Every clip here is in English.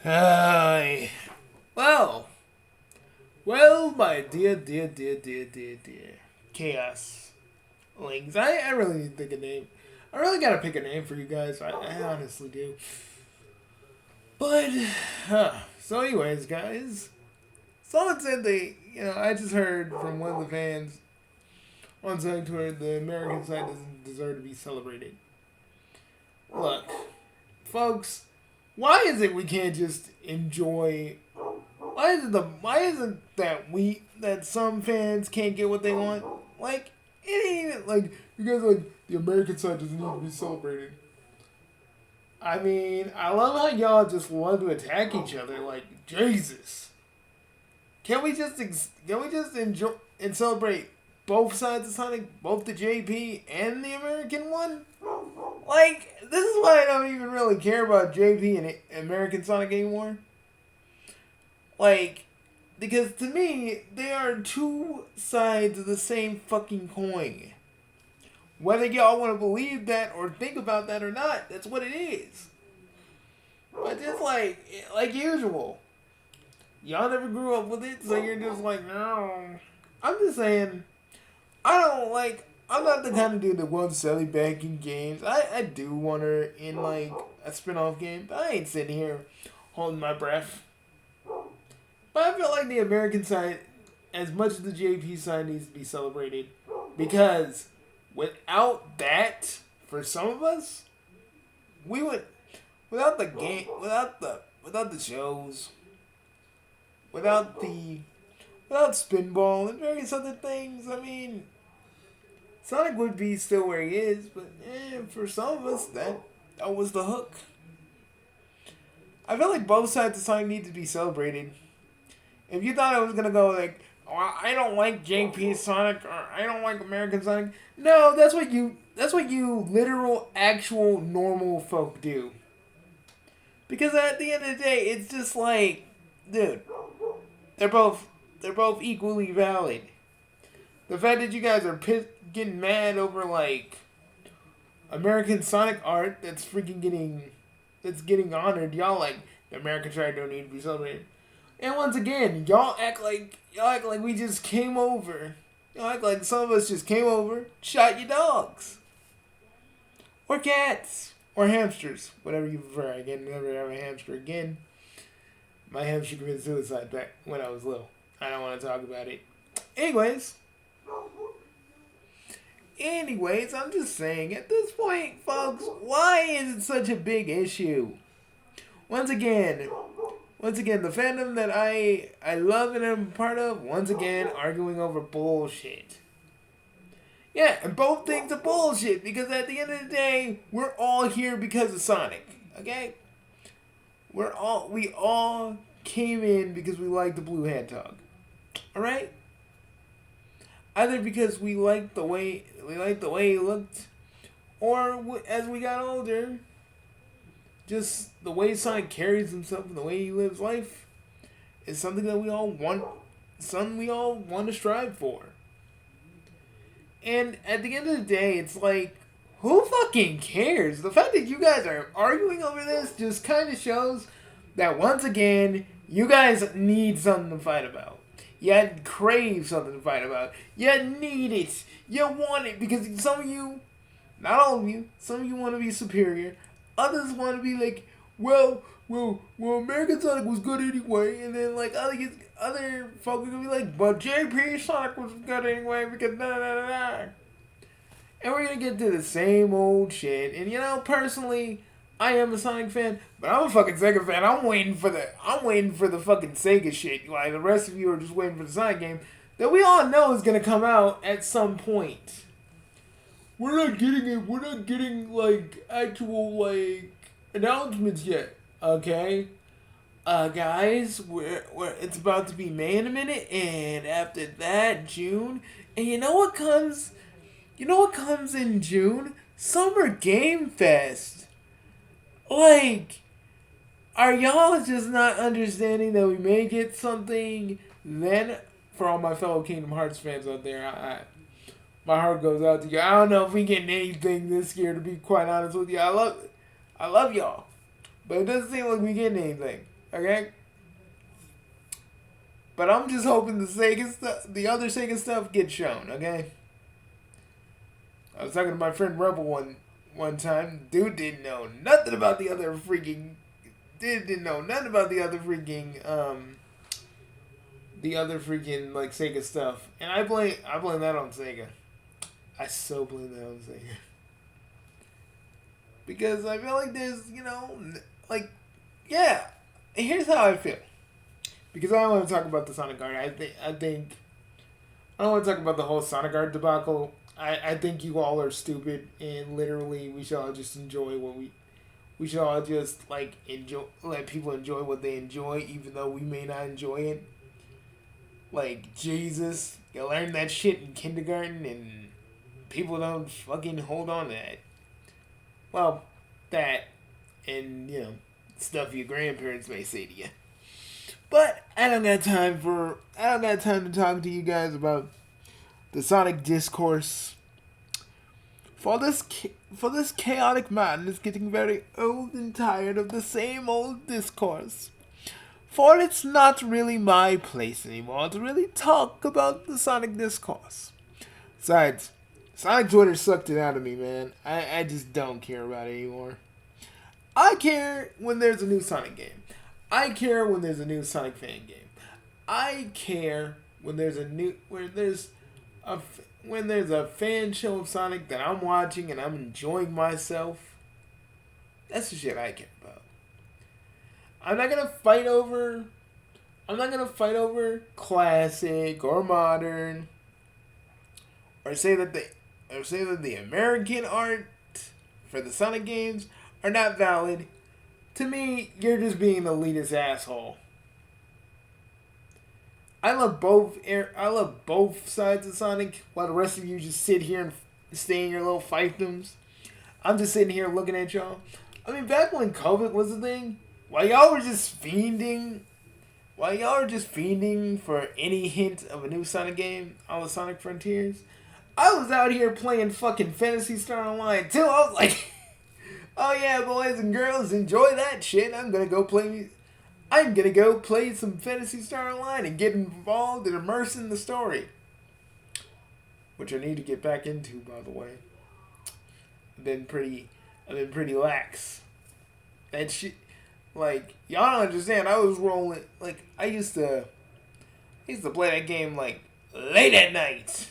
Hi. Well, well, my dear chaos links. I really need to think of a name. I really gotta pick a name for you guys. I honestly do. But, so anyways, guys, someone said I just heard from one of the fans on saying Twitter the American side doesn't deserve to be celebrated. Look, folks, why is it we can't just enjoy? Why is it that some fans can't get what they want? Like, it ain't even like you guys are like the American side doesn't need to be celebrated. I mean, I love how y'all just love to attack each other. Like, Jesus, can we just enjoy and celebrate both sides of Sonic, both the JP and the American one? Like, this is why I don't even really care about JP and American Sonic anymore. Like, because to me, they are two sides of the same fucking coin. Whether y'all want to believe that or think about that or not, that's what it is. But just like usual, y'all never grew up with it, so you're just like, no. I'm just saying, I'm not the kind of dude that wants Sally back in games. I do want her in, like, a spin off game, but I ain't sitting here holding my breath. But I feel like the American side, as much as the JP side, needs to be celebrated. Because without that, for some of us, we would, without the game, without the shows, without Spinball and various other things, I mean, Sonic would be still where he is, but for some of us, that was the hook. I feel like both sides of Sonic need to be celebrated. If you thought I was gonna go like, oh, I don't like JP Sonic or I don't like American Sonic, no, that's what you literal, actual, normal folk do. Because at the end of the day, it's just like, dude, they're both equally valid. The fact that you guys are getting mad over like American Sonic art that's getting honored, y'all like the American side don't need to be celebrated. And once again, y'all act like we just came over. Y'all act like some of us just came over, shot your dogs. Or cats. Or hamsters. Whatever you prefer. I can never have a hamster again. My hamster committed suicide back when I was little. I don't want to talk about it. Anyways, I'm just saying, at this point, folks, why is it such a big issue? Once again, the fandom that I love and am part of, once again, arguing over bullshit. Yeah, and both things are bullshit, because at the end of the day, we're all here because of Sonic, okay? We all came in because we liked the Blue Hedgehog, alright? Either because we liked the way he looked, or as we got older, just the way Sonic carries himself and the way he lives life is something that we all want to strive for. And at the end of the day, it's like, who fucking cares? The fact that you guys are arguing over this just kind of shows that once again, you guys need something to fight about. You crave something to fight about. You need it. You want it because some of you, not all of you, some of you want to be superior. Others want to be like, well, American Sonic was good anyway, and then like other folk are gonna be like, but JP Sonic was good anyway because da. And we're gonna get to the same old shit. And personally, I am a Sonic fan, but I'm a fucking Sega fan. I'm waiting for the fucking Sega shit. Like the rest of you are just waiting for the Sonic game that we all know is gonna come out at some point. We're not getting it. We're not getting like actual like announcements yet. Okay, guys, we're it's about to be May in a minute, and after that June, and you know what comes? You know what comes in June? Summer Game Fest. Like, are y'all just not understanding that we may get something then? For all my fellow Kingdom Hearts fans out there, my heart goes out to you. I don't know if we getting anything this year, to be quite honest with you. I love y'all, but it doesn't seem like we getting anything. Okay? But I'm just hoping the Sega stuff, the other Sega stuff gets shown, okay? I was talking to my friend Rebel one time. Dude didn't know nothing about the other freaking. Dude didn't know nothing about the other freaking like Sega stuff, and I blame that on Sega. I so blame that on Sega because I feel like there's like yeah. Here's how I feel because I don't want to talk about the Sonic Art. I think I don't want to talk about the whole Sonic Art debacle. I think you all are stupid, and literally we should all just enjoy what we should all just like enjoy, let people enjoy what they enjoy, even though we may not enjoy it. Like Jesus, you learn that shit in kindergarten, and people don't fucking hold on to that. Well, that and stuff your grandparents may say to you. But I don't got time to talk to you guys about the Sonic discourse. For this chaotic man is getting very old and tired of the same old discourse. For it's not really my place anymore to really talk about the Sonic discourse. Besides, Sonic Twitter sucked it out of me, man. I just don't care about it anymore. I care when there's a new Sonic game. I care when there's a new Sonic fan game. I care when there's a fan show of Sonic that I'm watching and I'm enjoying myself. That's the shit I care about. I'm not gonna fight over classic or modern, or say that the American art for the Sonic games are not valid. To me, you're just being an elitist asshole. I love both sides of Sonic, while the rest of you just sit here and stay in your little fiefdoms. I'm just sitting here looking at y'all. I mean, back when COVID was a thing, while y'all were just fiending for any hint of a new Sonic game on the Sonic Frontiers, I was out here playing fucking Phantasy Star Online too. I was like, oh yeah, boys and girls, enjoy that shit. I'm gonna go play some Phantasy Star Online and get involved and immersed in the story. Which I need to get back into, by the way. I've been pretty lax. That shit, like, y'all don't understand. I was rolling, like, I used to play that game, like, late at night.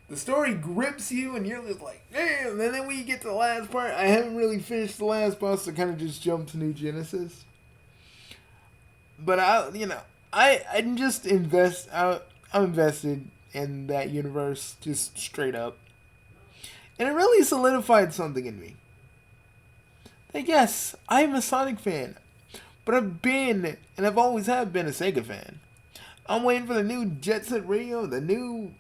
The story grips you, and you're just like, damn. And then when you get to the last part, I haven't really finished the last boss, so kind of just jumped to New Genesis. But I'm invested in that universe, just straight up. And it really solidified something in me. Like, yes, I'm a Sonic fan, but I've always have been a Sega fan. I'm waiting for the new Jet Set Radio, the new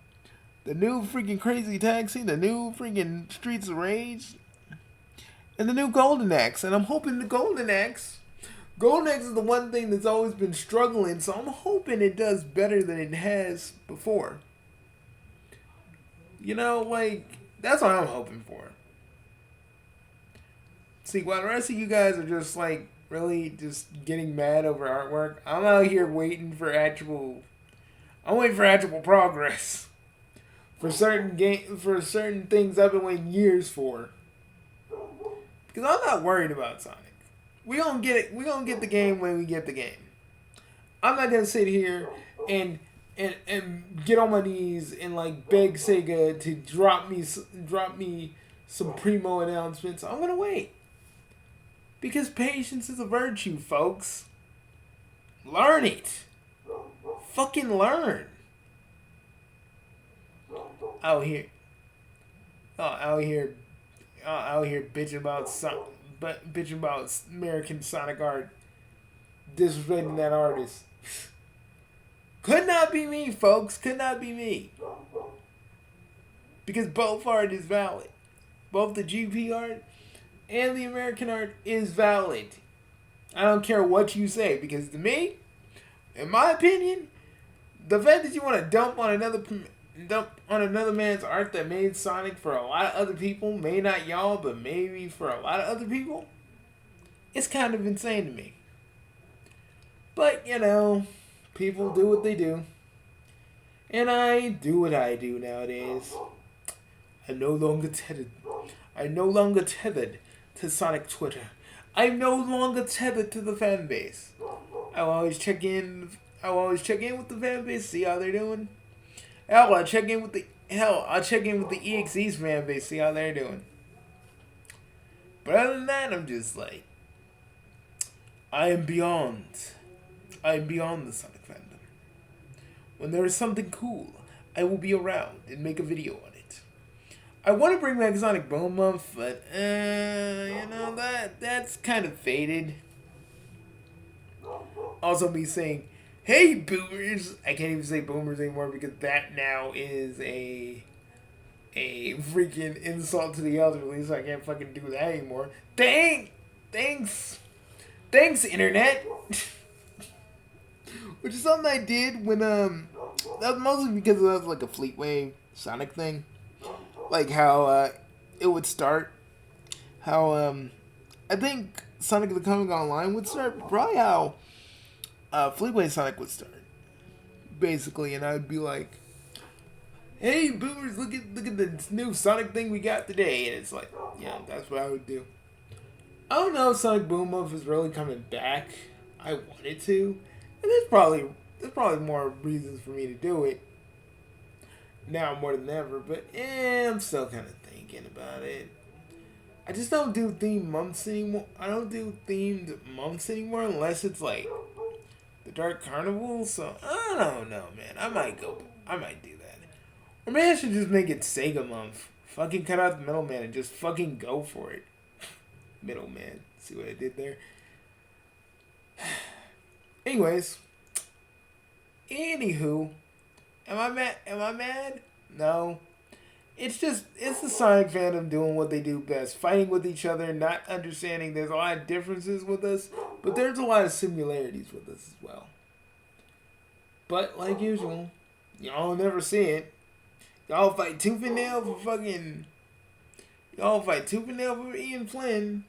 freaking Crazy Taxi, the new freaking Streets of Rage, and the new Golden Axe. And I'm hoping the Golden Axe is the one thing that's always been struggling, so I'm hoping it does better than it has before. That's what I'm hoping for. See, while the rest of you guys are just, like, really just getting mad over artwork, I'm out here waiting for actual progress. For certain things I've been waiting years for. Because I'm not worried about Sonic. We gonna get it. We gonna get the game when we get the game. I'm not gonna sit here and get on my knees and like beg Sega to drop me some primo announcements. I'm gonna wait. Because patience is a virtue, folks. Learn it. Fucking learn. Out here bitching about American Sonic art, disrespecting that artist. Could not be me, folks. Could not be me. Because both art is valid. Both the GP art and the American art is valid. I don't care what you say, because to me, in my opinion, the fact that you want to dump on another man's art that made Sonic for a lot of other people, may not y'all, but maybe for a lot of other people, It's kind of insane to me. But, you know, people do what they do. And I do what I do nowadays. I'm no longer tethered. I'm no longer tethered to Sonic Twitter. I'm no longer tethered to the fan base. I'll always check in. I'll always check in with the fan base, see how they're doing. I'll check in with the EXE's fan base, see how they're doing. But other than that, I'm just like, I am beyond the Sonic fandom. When there is something cool, I will be around and make a video on it. I want to bring back Sonic Boom Month, but that's kind of faded. Also, me saying, "Hey boomers," I can't even say boomers anymore because that now is a freaking insult to the elderly, so I can't fucking do that anymore. Thanks, internet. Which is something I did when that was mostly because it was like a Fleetway Sonic thing, like how it would start, how I think Sonic the Hedgehog Online would start, probably how Fleetway Sonic would start, basically, and I'd be like, "Hey boomers, look at the new Sonic thing we got today," and it's like, yeah, that's what I would do. I don't know if Sonic Boom Month is really coming back. I want it to. And there's probably more reasons for me to do it now more than ever, but I'm still kind of thinking about it. I just don't do themed months anymore. I don't do themed months anymore unless it's like the Dark Carnival. So I don't know, man. I might do that. Or maybe I should just make it Sega month. Fucking cut out the middleman and just fucking go for it. Middleman. See what I did there? Anyways, anywho, am I mad? No. It's the Sonic fandom doing what they do best, fighting with each other, not understanding there's a lot of differences with us, but there's a lot of similarities with us as well. But like usual, y'all never see it. Y'all fight tooth and nail for Ian Flynn.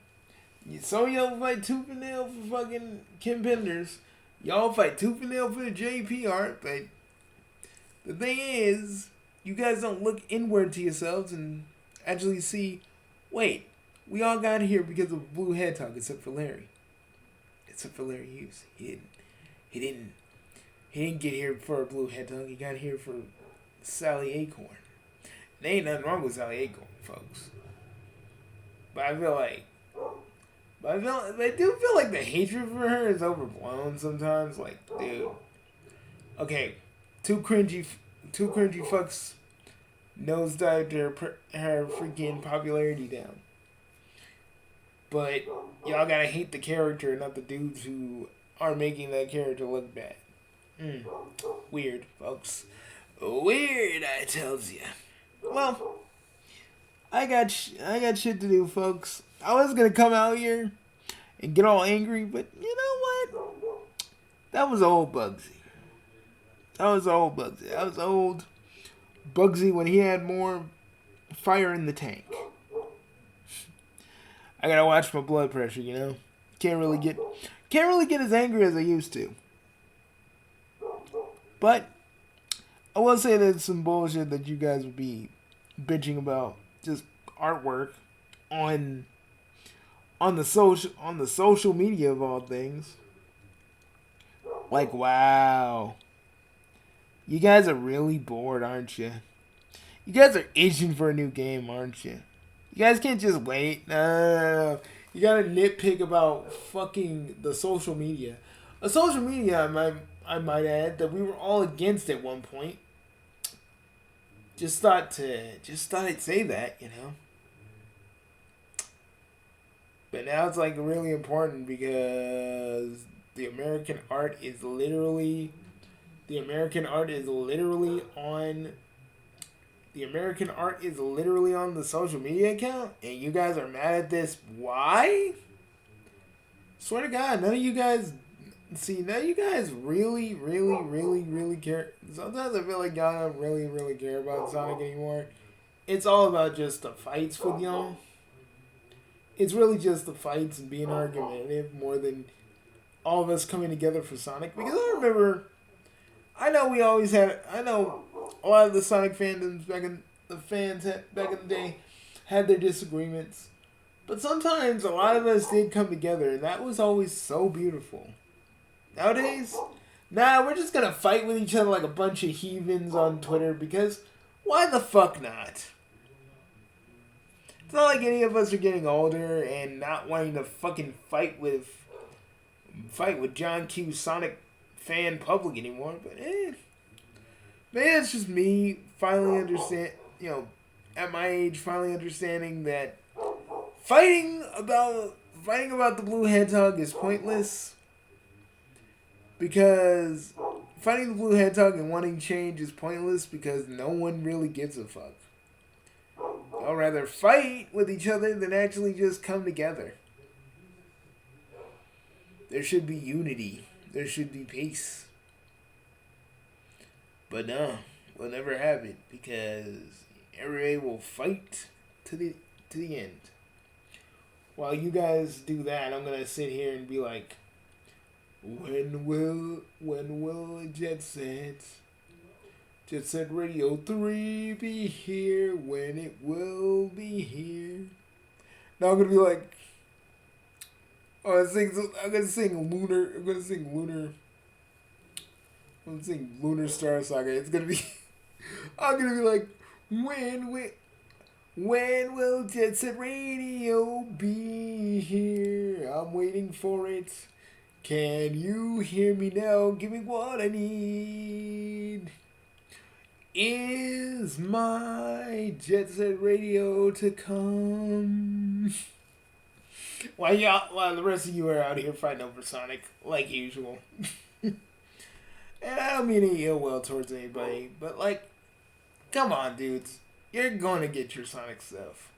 Some of y'all fight tooth and nail for fucking Kim Penders. Y'all fight tooth and nail for the JP art, but the thing is, you guys don't look inward to yourselves and actually see, wait, we all got here because of Blue Hedgehog except for Larry. Except for Larry Hughes. He didn't get here for a Blue Hedgehog, he got here for Sally Acorn. There ain't nothing wrong with Sally Acorn, folks. But I do feel like the hatred for her is overblown sometimes. Like, dude. Okay, two cringy fucks nosedived her freaking popularity down. But y'all gotta hate the character, not the dudes who are making that character look bad. Weird, folks. Weird, I tells ya. Well, I got shit to do, folks. I was gonna come out here and get all angry, but you know what? That was old Bugsy. That was old Bugsy when he had more fire in the tank. I gotta watch my blood pressure, you know. Can't really get as angry as I used to. But I will say there's some bullshit that you guys would be bitching about, just artwork on the social media of all things. Like, wow. You guys are really bored, aren't you? You guys are itching for a new game, aren't you? You guys can't just wait. No. You gotta nitpick about fucking the social media. A social media, I might add, that we were all against at one point. Just thought I'd say that, you know. But now it's like really important because the American art is literally on the social media account, and you guys are mad at this. Why? Swear to God, none of you guys really, really, really, really care. Sometimes I feel like y'all don't really, really care about Sonic anymore. It's all about just the fights with y'all. it's really just the fights and being argumentative more than all of us coming together for Sonic. Because I know we always had, I know a lot of the Sonic fandoms back in the day had their disagreements. But sometimes a lot of us did come together, and that was always so beautiful. Nowadays, we're just gonna fight with each other like a bunch of heathens on Twitter because why the fuck not? It's not like any of us are getting older and not wanting to fucking fight with John Q Sonic fan public anymore, but maybe it's just me finally at my age finally understanding that fighting about the blue hedgehog is pointless, because fighting the blue hedgehog and wanting change is pointless because no one really gives a fuck. I'd rather fight with each other than actually just come together. There should be unity. There should be peace. But no, we'll never have it because everybody will fight to the end. While you guys do that, I'm gonna sit here and be like, when will Jet Set Radio 3 be here? When it will be here? Now I'm gonna be like, I'm gonna sing Lunar Star Saga. It's gonna be, I'm gonna be like, when will Jet Set Radio be here? I'm waiting for it. Can you hear me now? Give me what I need. Is my Jet Set Radio to come? While the rest of you are out here fighting over Sonic, like usual. And I don't mean any ill will towards anybody, but like, come on, dudes. You're gonna get your Sonic stuff.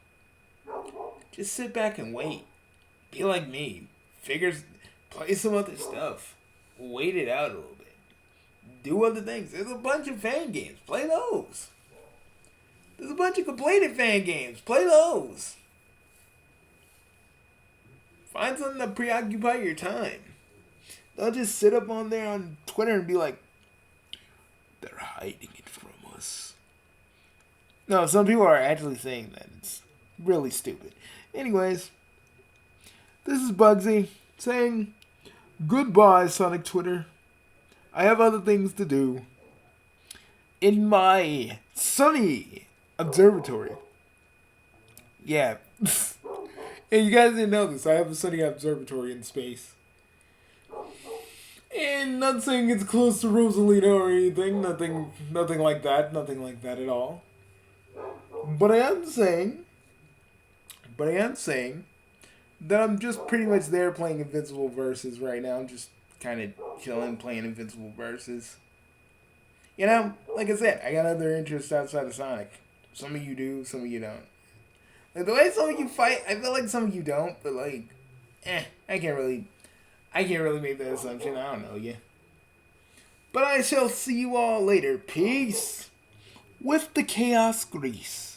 Just sit back and wait. Be like me. Play some other stuff. Wait it out a little bit. Do other things. There's a bunch of fan games. Play those. There's a bunch of completed fan games. Play those. Find something to preoccupy your time. Don't just sit up on there on Twitter and be like, they're hiding it from us. No, some people are actually saying that. It's really stupid. Anyways, this is Bugsy saying goodbye, Sonic Twitter. I have other things to do in my sunny observatory. Yeah. And you guys didn't know this. I have a sunny observatory in space. And not saying it's close to Rosalina or anything. Nothing like that. Nothing like that at all. But I am saying that I'm just pretty much there playing Invincible Versus right now. I'm just kind of chilling, playing Invincible Versus. You know, like I said, I got other interests outside of Sonic. Some of you do, some of you don't. Like the way some of you fight, I feel like some of you don't, but like, I can't really make that assumption. I don't know you. But I shall see you all later. Peace with the chaos grease.